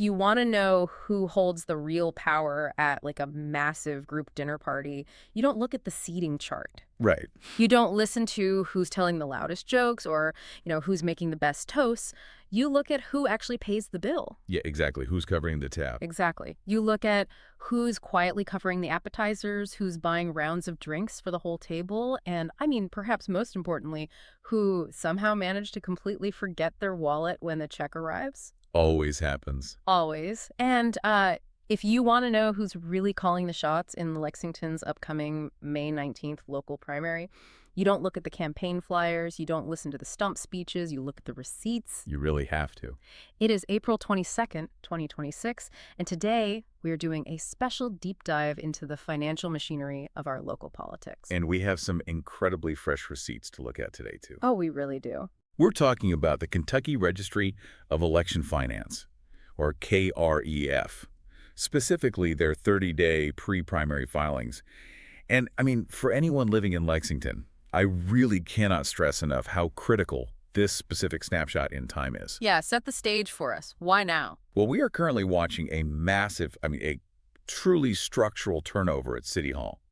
You want to know who holds the real power at like a massive group dinner party. You don't look at the seating chart. Right. You don't listen to who's telling the loudest jokes or, who's making the best toasts. You look at who actually pays the bill. Yeah, exactly. Who's covering the tab? Exactly. You look at who's quietly covering the appetizers, who's buying rounds of drinks for the whole table, and I mean, perhaps most importantly, who somehow managed to completely forget their wallet when the check arrives. Always happens. Always. And if you want to know who's really calling the shots in Lexington's upcoming May 19th local primary, you don't look at the campaign flyers, you don't listen to the stump speeches, you look at the receipts. You really have to. It is April 22nd, 2026, and today we are doing a special deep dive into the financial machinery of our local politics. And we have some incredibly fresh receipts to look at today, too. Oh, we really do. We're talking about the Kentucky Registry of Election Finance, or KREF, specifically their 30-day pre-primary filings. And, I mean, for anyone living in Lexington, I really cannot stress enough how critical this specific snapshot in time is. Yeah, set the stage for us. Why now? Well, we are currently watching a truly structural turnover at City Hall.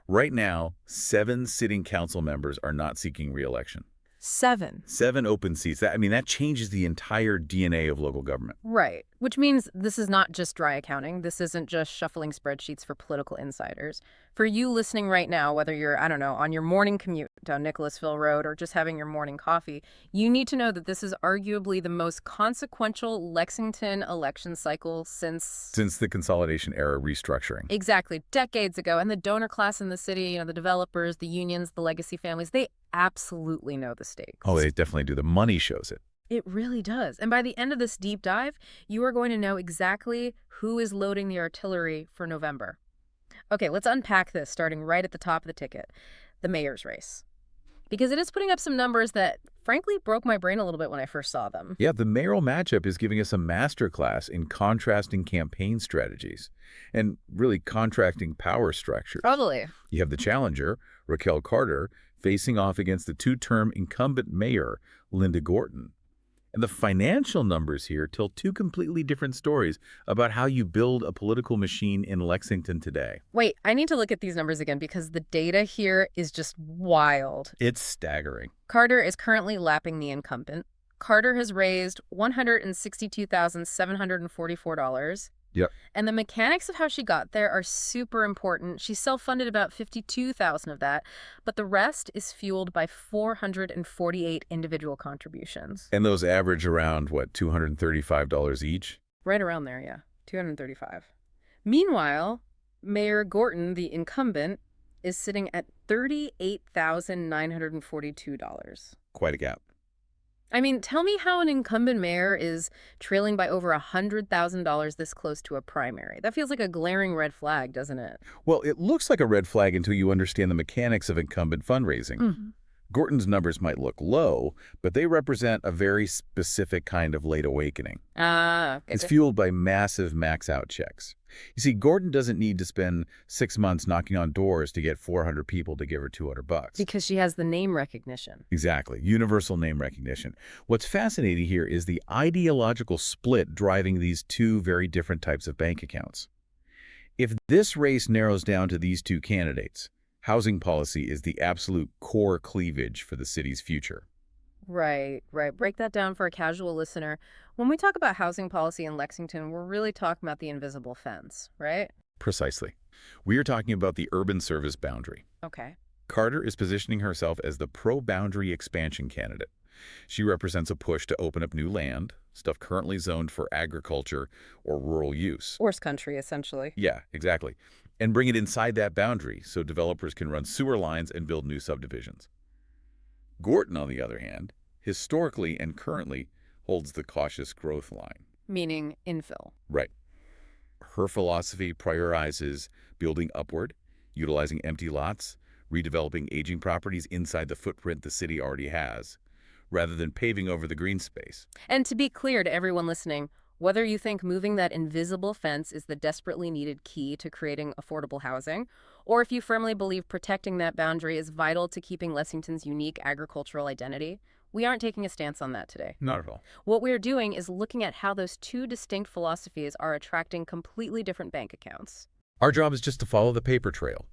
Right now, 7 sitting council members are not seeking re-election. 7. 7 open seats. That changes the entire DNA of local government. Right. Which means this is not just dry accounting. This isn't just shuffling spreadsheets for political insiders. For you listening right now, whether you're, on your morning commute down Nicholasville Road or just having your morning coffee, you need to know that this is arguably the most consequential Lexington election cycle since the consolidation era restructuring. Exactly. Decades ago. And the donor class in the city, the developers, the unions, the legacy families, they absolutely know the stakes. Oh, they definitely do. The money shows it. It really does. And by the end of this deep dive, you are going to know exactly who is loading the artillery for November. Okay, let's unpack this starting right at the top of the ticket, the mayor's race. Because it is putting up some numbers that, frankly, broke my brain a little bit when I first saw them. Yeah, the mayoral matchup is giving us a masterclass in contrasting campaign strategies and really contrasting power structures. Totally. You have the challenger, Raquel Carter, facing off against the 2-term incumbent mayor, Linda Gorton. And the financial numbers here tell 2 completely different stories about how you build a political machine in Lexington today. Wait, I need to look at these numbers again because the data here is just wild. It's staggering. Carter is currently lapping the incumbent. Carter has raised $162,744. Yep. And the mechanics of how she got there are super important. She self-funded about $52,000 of that, but the rest is fueled by 448 individual contributions. And those average around, what, $235 each? Right around there, yeah. $235. Meanwhile, Mayor Gorton, the incumbent, is sitting at $38,942. Quite a gap. I mean, tell me how an incumbent mayor is trailing by over $100,000 this close to a primary. That feels like a glaring red flag, doesn't it? Well, it looks like a red flag until you understand the mechanics of incumbent fundraising. Mm-hmm. Gorton's numbers might look low, but they represent a very specific kind of late awakening. Okay. It's fueled by massive max-out checks. You see, Gorton doesn't need to spend 6 months knocking on doors to get 400 people to give her $200. Because she has the name recognition. Exactly. Universal name recognition. What's fascinating here is the ideological split driving these 2 very different types of bank accounts. If this race narrows down to these 2 candidates, housing policy is the absolute core cleavage for the city's future. Right. Break that down for a casual listener. When we talk about housing policy in Lexington, we're really talking about the invisible fence, right? Precisely. We are talking about the urban service boundary. Okay. Carter is positioning herself as the pro-boundary expansion candidate. She represents a push to open up new land, stuff currently zoned for agriculture or rural use. Horse country, essentially. Yeah, exactly. And bring it inside that boundary so developers can run sewer lines and build new subdivisions. Gorton, on the other hand, historically and currently holds the cautious growth line. Meaning infill. Right. Her philosophy prioritizes building upward, utilizing empty lots, redeveloping aging properties inside the footprint the city already has, rather than paving over the green space. And to be clear to everyone listening, whether you think moving that invisible fence is the desperately needed key to creating affordable housing, or if you firmly believe protecting that boundary is vital to keeping Lexington's unique agricultural identity, we aren't taking a stance on that today. Not at all. What we're doing is looking at how those two distinct philosophies are attracting completely different bank accounts. Our job is just to follow the paper trail.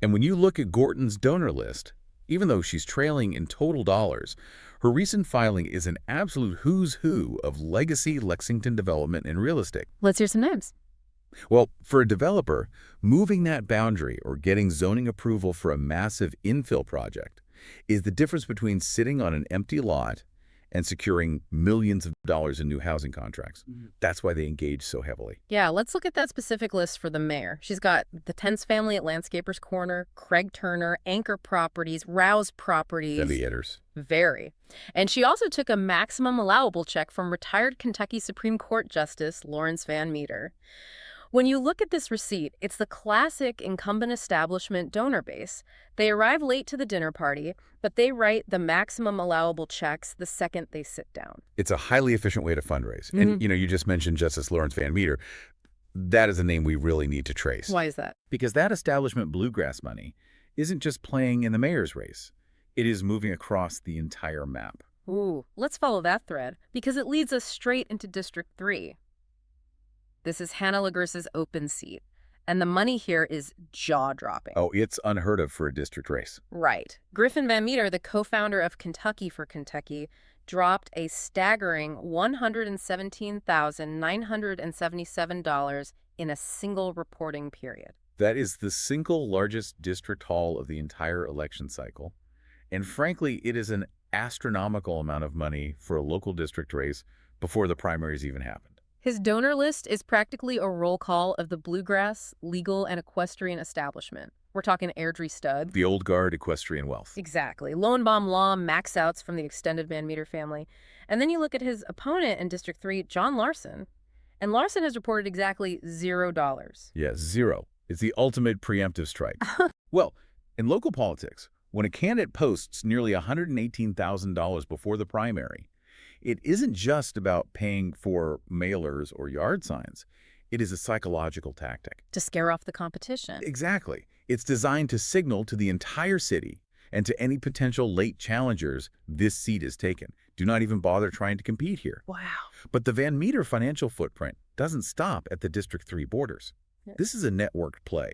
And when you look at Gorton's donor list, even though she's trailing in total dollars, her recent filing is an absolute who's who of legacy Lexington development and real estate. Let's hear some names. Well, for a developer, moving that boundary or getting zoning approval for a massive infill project is the difference between sitting on an empty lot and securing millions of dollars in new housing contracts. That's why they engage so heavily. Yeah, let's look at that specific list for the mayor. She's got the Tense family at Landscapers Corner, Craig Turner, Anchor Properties, Rouse Properties. Heavy hitters. Very. And she also took a maximum allowable check from retired Kentucky Supreme Court Justice Lawrence Van Meter. When you look at this receipt, it's the classic incumbent establishment donor base. They arrive late to the dinner party, but they write the maximum allowable checks the second they sit down. It's a highly efficient way to fundraise. And, you just mentioned Justice Lawrence Van Meter. That is a name we really need to trace. Why is that? Because that establishment bluegrass money isn't just playing in the mayor's race. It is moving across the entire map. Ooh, let's follow that thread, because it leads us straight into District 3. This is Hannah LaGurse's open seat, and the money here is jaw-dropping. Oh, it's unheard of for a district race. Right. Griffin Van Meter, the co-founder of Kentucky for Kentucky, dropped a staggering $117,977 in a single reporting period. That is the single largest district haul of the entire election cycle. And frankly, it is an astronomical amount of money for a local district race before the primaries even happened. His donor list is practically a roll call of the bluegrass, legal, and equestrian establishment. We're talking Airdrie Stud. The old guard equestrian wealth. Exactly. Lowenbaum Law, max outs from the extended Van Meter family. And then you look at his opponent in District 3, John Larson. And Larson has reported exactly $0. Yes, zero. It's the ultimate preemptive strike. Well, in local politics, when a candidate posts nearly $118,000 before the primary, it isn't just about paying for mailers or yard signs. It is a psychological tactic. To scare off the competition. Exactly. It's designed to signal to the entire city and to any potential late challengers this seat is taken. Do not even bother trying to compete here. Wow. But the Van Meter financial footprint doesn't stop at the District 3 borders. This is a networked play.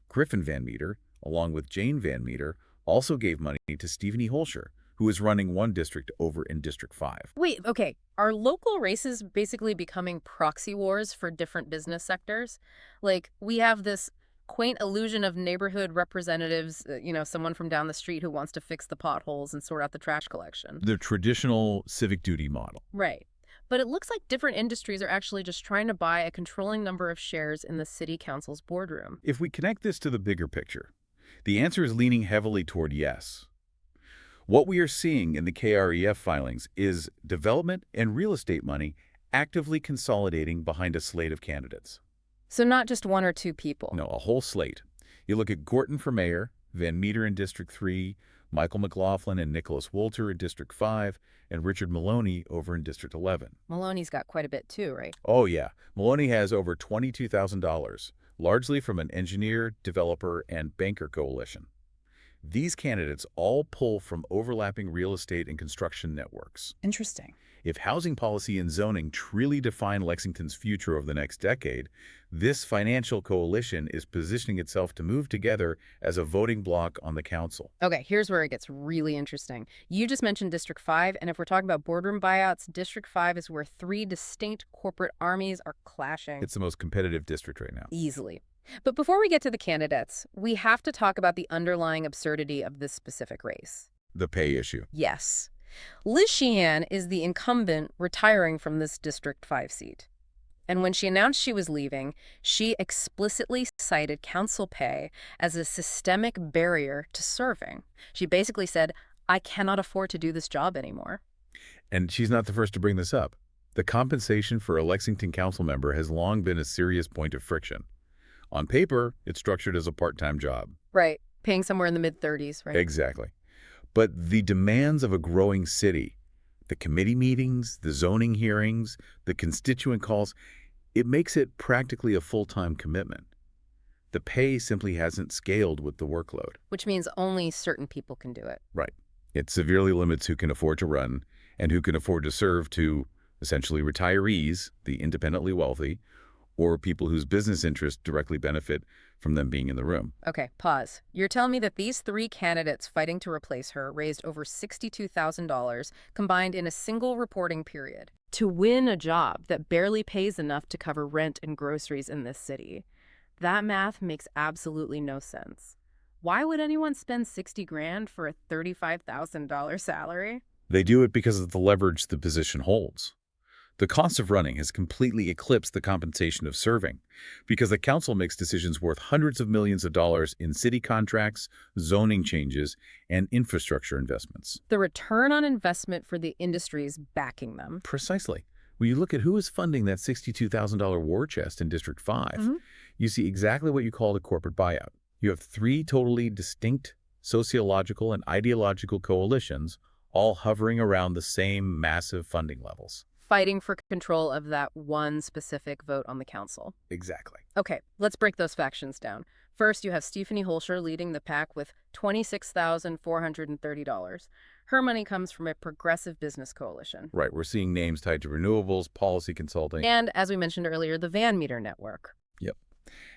Griffin Van Meter, along with Jane Van Meter, also gave money to Stephen E. Holscher, who is running one district over in District 5. Wait, okay. Are local races basically becoming proxy wars for different business sectors? Like, we have this quaint illusion of neighborhood representatives, someone from down the street who wants to fix the potholes and sort out the trash collection. The traditional civic duty model. Right. But it looks like different industries are actually just trying to buy a controlling number of shares in the city council's boardroom. If we connect this to the bigger picture, the answer is leaning heavily toward yes. What we are seeing in the KREF filings is development and real estate money actively consolidating behind a slate of candidates. So not just one or two people. No, a whole slate. You look at Gorton for mayor, Van Meter in District 3, Michael McLaughlin and Nicholas Wolter in District 5, and Richard Maloney over in District 11. Maloney's got quite a bit too, right? Oh, yeah. Maloney has over $22,000, largely from an engineer, developer, and banker coalition. These candidates all pull from overlapping real estate and construction networks. Interesting. If housing policy and zoning truly define Lexington's future over the next decade, this financial coalition is positioning itself to move together as a voting bloc on the council. Okay, here's where it gets really interesting. You just mentioned District 5, and if we're talking about boardroom buyouts, District 5 is where three distinct corporate armies are clashing. It's the most competitive district right now. Easily. But before we get to the candidates, we have to talk about the underlying absurdity of this specific race. The pay issue. Yes. Liz Sheehan is the incumbent retiring from this District 5 seat. And when she announced she was leaving, she explicitly cited council pay as a systemic barrier to serving. She basically said, I cannot afford to do this job anymore. And she's not the first to bring this up. The compensation for a Lexington council member has long been a serious point of friction. On paper, it's structured as a part-time job. Right. Paying somewhere in the mid-30s, right? Exactly. But the demands of a growing city, the committee meetings, the zoning hearings, the constituent calls, it makes it practically a full-time commitment. The pay simply hasn't scaled with the workload. Which means only certain people can do it. Right. It severely limits who can afford to run and who can afford to serve to essentially retirees, the independently wealthy, or people whose business interests directly benefit from them being in the room. Okay, pause. You're telling me that these three candidates fighting to replace her raised over $62,000 combined in a single reporting period to win a job that barely pays enough to cover rent and groceries in this city. That math makes absolutely no sense. Why would anyone spend 60 grand for a $35,000 salary? They do it because of the leverage the position holds. The cost of running has completely eclipsed the compensation of serving because the council makes decisions worth hundreds of millions of dollars in city contracts, zoning changes, and infrastructure investments. The return on investment for the industry is backing them. Precisely. When you look at who is funding that $62,000 war chest in District 5, you see exactly what you call a corporate buyout. You have three totally distinct sociological and ideological coalitions all hovering around the same massive funding levels. Fighting for control of that one specific vote on the council. Exactly. Okay, let's break those factions down. First, you have Stephanie Holscher leading the pack with $26,430. Her money comes from a progressive business coalition. Right, we're seeing names tied to renewables, policy consulting. And, as we mentioned earlier, the Van Meter Network. Yep.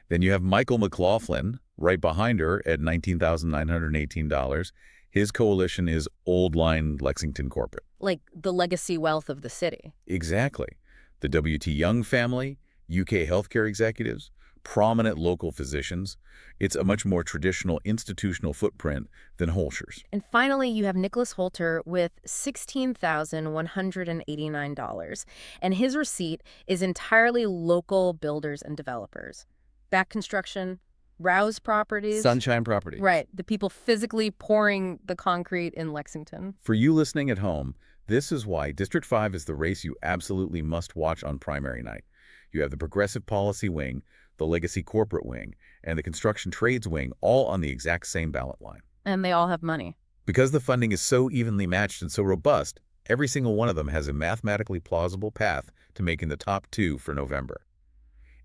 Then you have Michael McLaughlin right behind her at $19,918. His coalition is Old Line Lexington Corporate. Like the legacy wealth of the city. Exactly. The W.T. Young family, UK healthcare executives, prominent local physicians. It's a much more traditional institutional footprint than Holscher's. And finally, you have Nicholas Holter with $16,189. And his receipt is entirely local builders and developers. Back construction, Rouse Properties. Sunshine Property. Right, the people physically pouring the concrete in Lexington. For you listening at home, this is why District 5 is the race you absolutely must watch on primary night. You have the progressive policy wing, the legacy corporate wing, and the construction trades wing all on the exact same ballot line. And they all have money. Because the funding is so evenly matched and so robust, every single one of them has a mathematically plausible path to making the top two for November.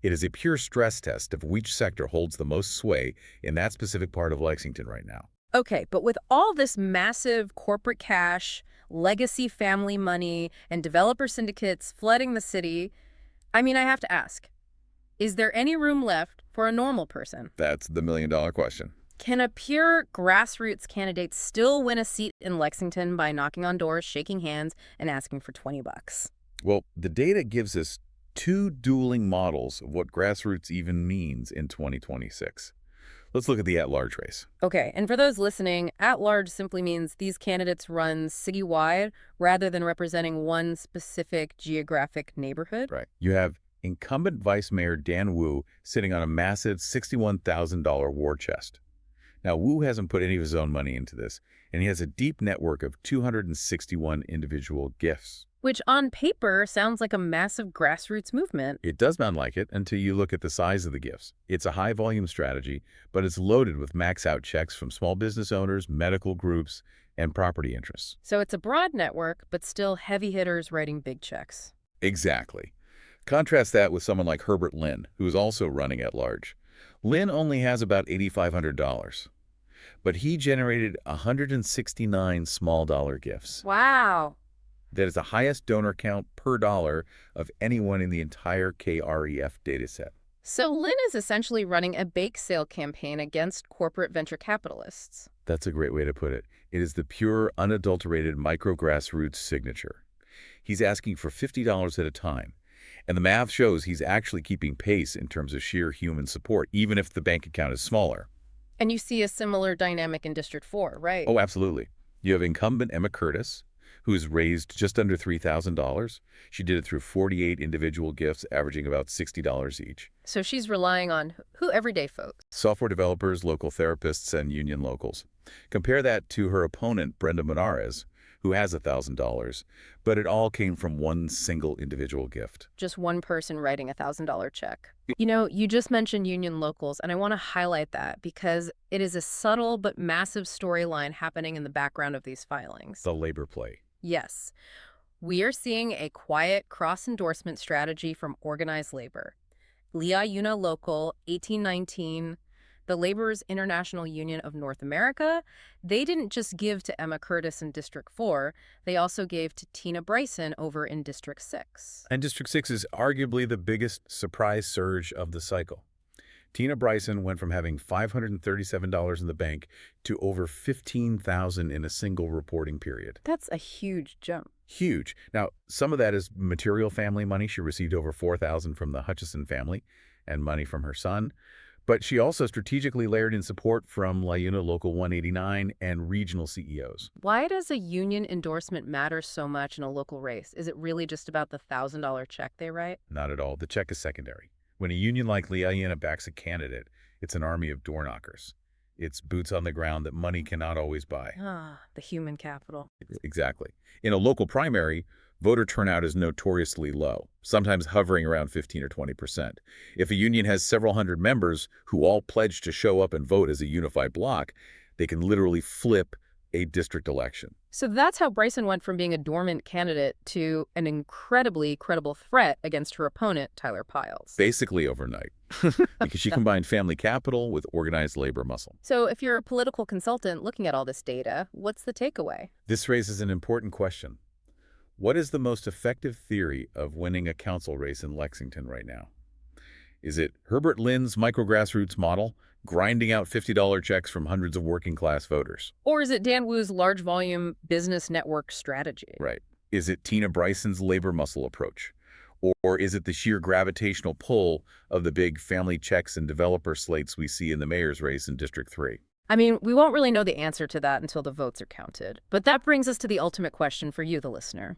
It is a pure stress test of which sector holds the most sway in that specific part of Lexington right now. Okay, but with all this massive corporate cash, legacy family money, and developer syndicates flooding the city, I have to ask, is there any room left for a normal person? That's the million-dollar question. Can a pure grassroots candidate still win a seat in Lexington by knocking on doors, shaking hands, and asking for $20? Well, the data gives us two dueling models of what grassroots even means in 2026. Let's look at the at-large race. Okay, and for those listening, at-large simply means these candidates run city-wide rather than representing one specific geographic neighborhood. Right. You have incumbent Vice Mayor Dan Wu sitting on a massive $61,000 war chest. Now, Wu hasn't put any of his own money into this, and he has a deep network of 261 individual gifts. Which on paper sounds like a massive grassroots movement. It does sound like it until you look at the size of the gifts. It's a high-volume strategy, but it's loaded with max-out checks from small business owners, medical groups, and property interests. So it's a broad network, but still heavy hitters writing big checks. Exactly. Contrast that with someone like Herbert Lynn, who is also running at large. Lynn only has about $8,500, but he generated 169 small dollar gifts. Wow. That is the highest donor count per dollar of anyone in the entire KREF dataset. So Lynn is essentially running a bake sale campaign against corporate venture capitalists. That's a great way to put it. It is the pure, unadulterated micro-grassroots signature. He's asking for $50 at a time, and the math shows he's actually keeping pace in terms of sheer human support, even if the bank account is smaller. And you see a similar dynamic in District 4, right? Oh, absolutely. You have incumbent Emma Curtis, who's raised just under $3,000. She did it through 48 individual gifts, averaging about $60 each. So she's relying on who? Everyday folks. Software developers, local therapists, and union locals. Compare that to her opponent, Brenda Monarez, who has $1,000, but it all came from one single individual gift. Just one person writing a $1,000 check. You just mentioned union locals, and I want to highlight that because it is a subtle but massive storyline happening in the background of these filings. The labor play. Yes. We are seeing a quiet cross-endorsement strategy from organized labor. Leah Una Local, 1819, the Laborers International Union of North America, they didn't just give to Emma Curtis in District 4, they also gave to Tina Bryson over in District 6. And District 6 is arguably the biggest surprise surge of the cycle. Tina Bryson went from having $537 in the bank to over $15,000 in a single reporting period. That's a huge jump. Huge. Now, some of that is material family money. She received over $4,000 from the Hutchison family and money from her son. But she also strategically layered in support from LiUNA Local 189 and regional CEOs. Why does a union endorsement matter so much in a local race? Is it really just about the $1,000 check they write? Not at all. The check is secondary. When a union like LiUNA backs a candidate, it's an army of door knockers. It's boots on the ground that money cannot always buy. Ah, the human capital. Exactly. In a local primary, voter turnout is notoriously low, sometimes hovering around 15 or 20%. If a union has several hundred members who all pledge to show up and vote as a unified bloc, they can literally flip a district election. So that's how Bryson went from being a dormant candidate to an incredibly credible threat against her opponent, Tyler Piles. Basically overnight, because she combined family capital with organized labor muscle. So if you're a political consultant looking at all this data, what's the takeaway? This raises an important question. What is the most effective theory of winning a council race in Lexington right now? Is it Herbert Lynn's micro-grassroots model, grinding out $50 checks from hundreds of working-class voters? Or is it Dan Wu's large-volume business network strategy? Right. Is it Tina Bryson's labor muscle approach? Or is it the sheer gravitational pull of the big family checks and developer slates we see in the mayor's race in District 3? I mean, we won't really know the answer to that until the votes are counted. But that brings us to the ultimate question for you, the listener.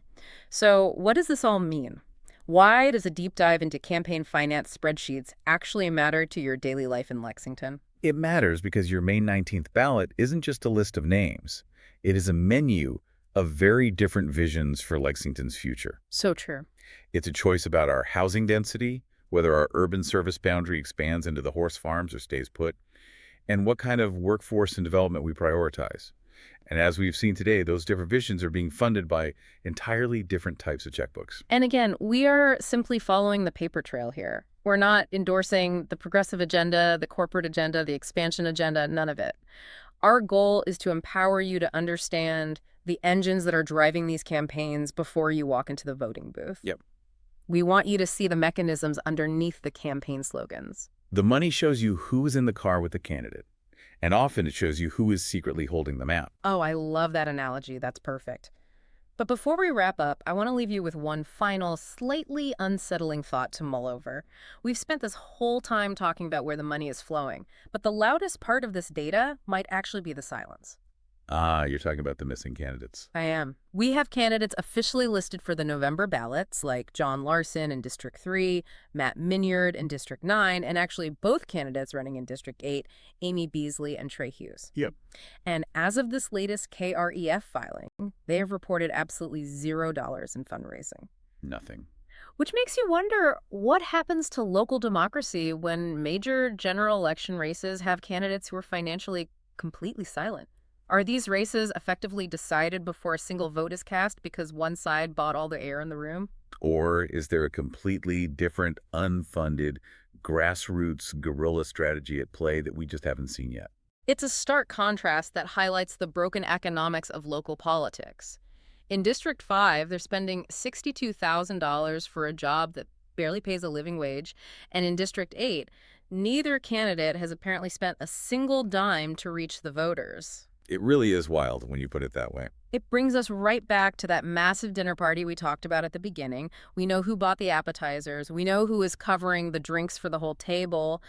So what does this all mean? Why does a deep dive into campaign finance spreadsheets actually matter to your daily life in Lexington? It matters because your May 19th ballot isn't just a list of names. It is a menu of very different visions for Lexington's future. So true. It's a choice about our housing density, whether our urban service boundary expands into the horse farms or stays put, and what kind of workforce and development we prioritize. And as we've seen today, those different visions are being funded by entirely different types of checkbooks. And again, we are simply following the paper trail here. We're not endorsing the progressive agenda, the corporate agenda, the expansion agenda, none of it. Our goal is to empower you to understand the engines that are driving these campaigns before you walk into the voting booth. Yep. We want you to see the mechanisms underneath the campaign slogans. The money shows you who is in the car with the candidate, and often it shows you who is secretly holding the map. Oh, I love that analogy. That's perfect. But before we wrap up, I want to leave you with one final, slightly unsettling thought to mull over. We've spent this whole time talking about where the money is flowing, but the loudest part of this data might actually be the silence. Ah, you're talking about the missing candidates. I am. We have candidates officially listed for the November ballots, like John Larson in District 3, Matt Minyard in District 9, and actually both candidates running in District 8, Amy Beasley and Trey Hughes. Yep. And as of this latest KREF filing, they have reported absolutely $0 in fundraising. Nothing. Which makes you wonder, what happens to local democracy when major general election races have candidates who are financially completely silent? Are these races effectively decided before a single vote is cast because one side bought all the air in the room? Or is there a completely different, unfunded, grassroots guerrilla strategy at play that we just haven't seen yet? It's a stark contrast that highlights the broken economics of local politics. In District 5, they're spending $62,000 for a job that barely pays a living wage, and in District 8, neither candidate has apparently spent a single dime to reach the voters. It really is wild when you put it that way. It brings us right back to that massive dinner party we talked about at the beginning. We know who bought the appetizers. We know who is covering the drinks for the whole table.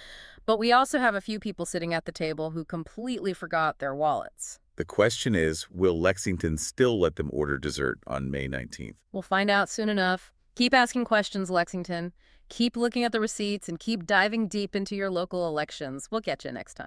But we also have a few people sitting at the table who completely forgot their wallets. The question is, will Lexington still let them order dessert on May 19th? We'll find out soon enough. Keep asking questions, Lexington. Keep looking at the receipts and keep diving deep into your local elections. We'll get you next time.